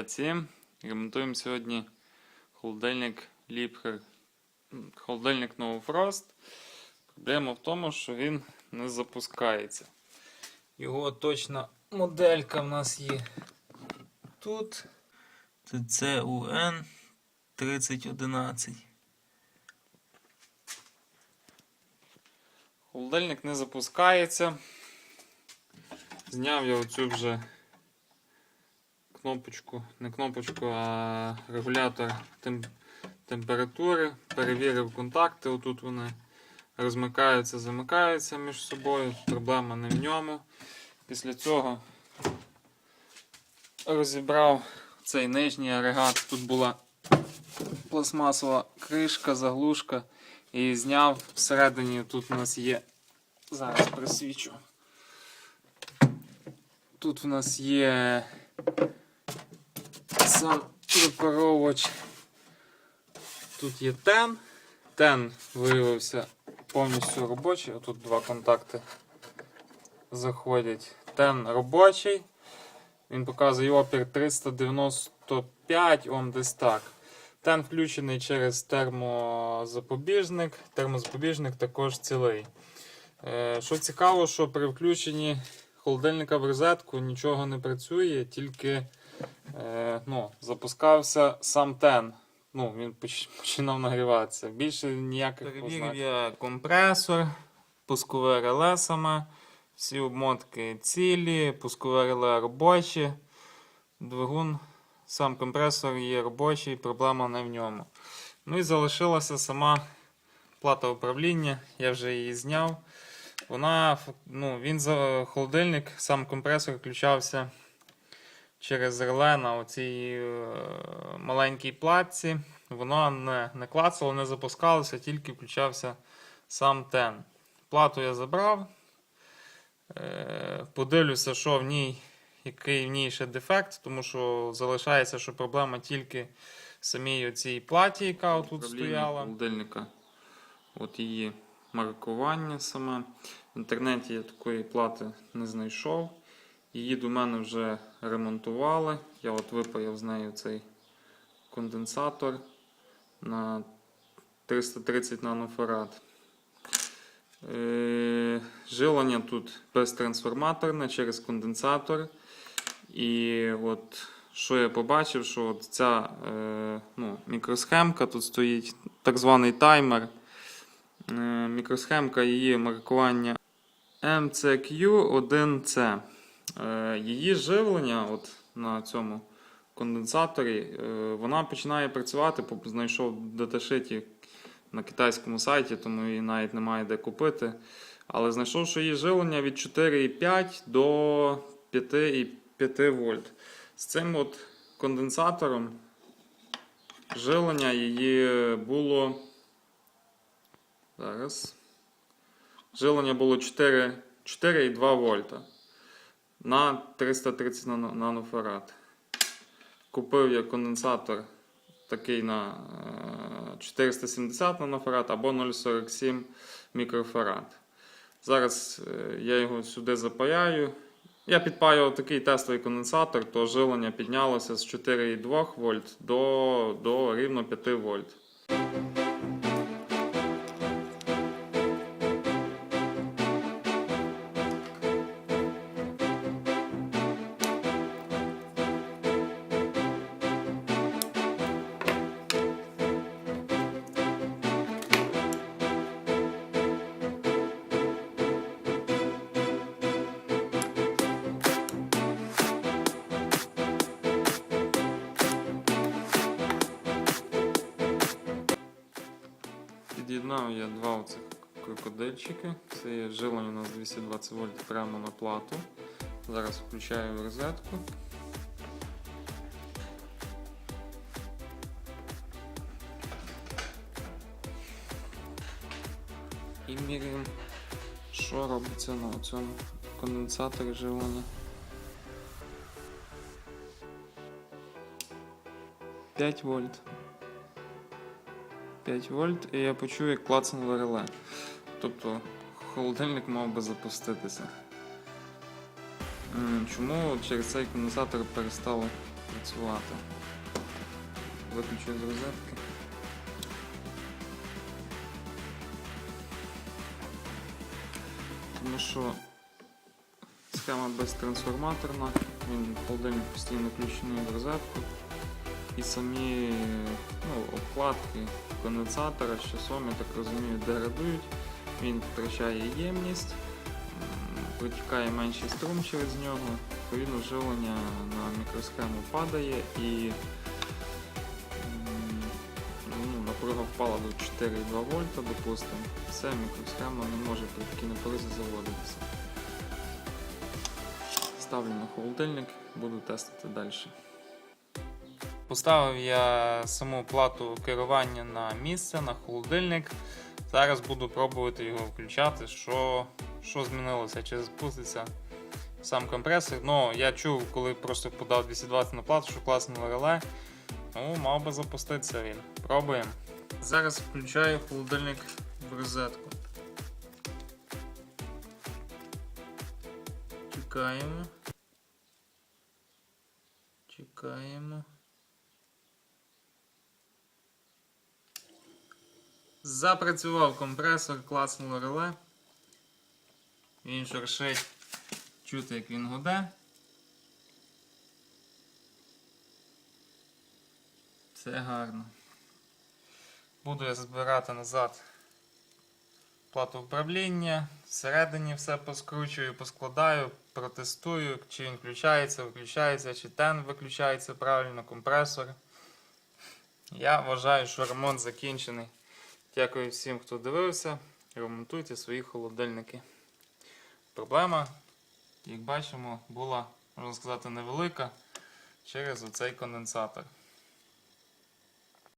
Всім. Ремонтуємо сьогодні холодильник Liebherr, холодильник No Frost. Проблема в тому, що він не запускається. Його точна моделька в нас є тут. Це CUN 3011. Холодильник не запускається. Зняв я оцю вже кнопочку, не кнопочку, а регулятор температури, перевірив контакти, отут вони розмикаються, замикаються між собою, проблема не в ньому. Після цього розібрав цей нижній агрегат, тут була пластмасова кришка, заглушка, і зняв всередині, тут у нас є, зараз присвічу, тут у нас є сам випаровувач, тут є тен. Тен виявився повністю робочий, отут два контакти заходять. Тен робочий, він показує опір 395 Ом, десь так. Тен включений через термозапобіжник, термозапобіжник також цілий. Що цікаво, що при включенні холодильника в розетку нічого не працює, тільки запускався сам тен. Він починав нагріватися. Більше ніяких ознак. Перевірив я компресор, пускове реле саме, всі обмотки цілі, пускове реле робочі. Двигун, сам компресор є робочий, проблема не в ньому. І залишилася сама плата управління, я вже її зняв. Холодильник, сам компресор включався через реле на оцій маленькій платці. Воно не клацало, не запускалося, тільки включався сам тен. Плату я забрав. Подивлюся, що в ній, який в ній ще дефект, тому що залишається, що проблема тільки в самій оцій платі, яка тут стояла. Холодильника, от її маркування саме. В інтернеті я такої плати не знайшов. Її до мене вже ремонтували. Я випаяв з нею цей конденсатор на 330 нанофарад. Живлення тут безтрансформаторне через конденсатор. І що я побачив, що ця мікросхемка, тут стоїть так званий таймер. Мікросхемка, її маркування MCQ1C. Її живлення на цьому конденсаторі, вона починає працювати, знайшов в даташиті на китайському сайті, тому її навіть немає де купити. Але знайшов, що її живлення від 4,5 до 5,5 вольт. З цим конденсатором живлення її було, живлення було 4,2 вольта. На 330 нанофарад. Купив я конденсатор такий на 470 нанофарад або 0,47 мікрофарад. Зараз я його сюди запаяю. Я підпаював такий тестовий конденсатор, то живлення піднялося з 4,2 вольт до рівно 5 вольт. Під'єднав я два оцих крокодильчики. Це є живлення у нас 220 вольт прямо на плату. Зараз включаю в розетку. І міряємо, що робиться на цьому конденсаторі живлення. 5 вольт. 5 вольт, і я почув, як клацнуло реле. Тобто холодильник мав би запуститися. Чому через цей конденсатор перестало працювати. Виключу з розетки. Тому що схема безтрансформаторна, холодильник постійно включений в розетку. І самі обкладки конденсатора з часом, я так розумію, деградують, він втрачає ємність, протікає менший струм через нього, відповідно живлення на мікросхему падає і напруга впала до 4,2 вольта, допустимо. Все, мікросхема не може при такій напрузі заводитися. Ставлю на холодильник, буду тестити далі. Поставив я саму плату керування на місце, на холодильник. Зараз буду пробувати його включати, що змінилося, чи запуститься сам компресор. Ну, я чув, коли просто подав 220 на плату, що класне реле. Ну, мав би запуститися він. Пробуємо. Зараз включаю холодильник в розетку. Чекаємо. Запрацював компресор, класнуло реле. Він шуршить, чути, як він гуде. Все гарно. Буду я збирати назад плату управління. Всередині все поскручую, поскладаю, протестую, чи він включається, виключається, чи тен виключається правильно, компресор. Я вважаю, що ремонт закінчений. Дякую всім, хто дивився. Ремонтуйте свої холодильники. Проблема, як бачимо, була, можна сказати, невелика через оцей конденсатор.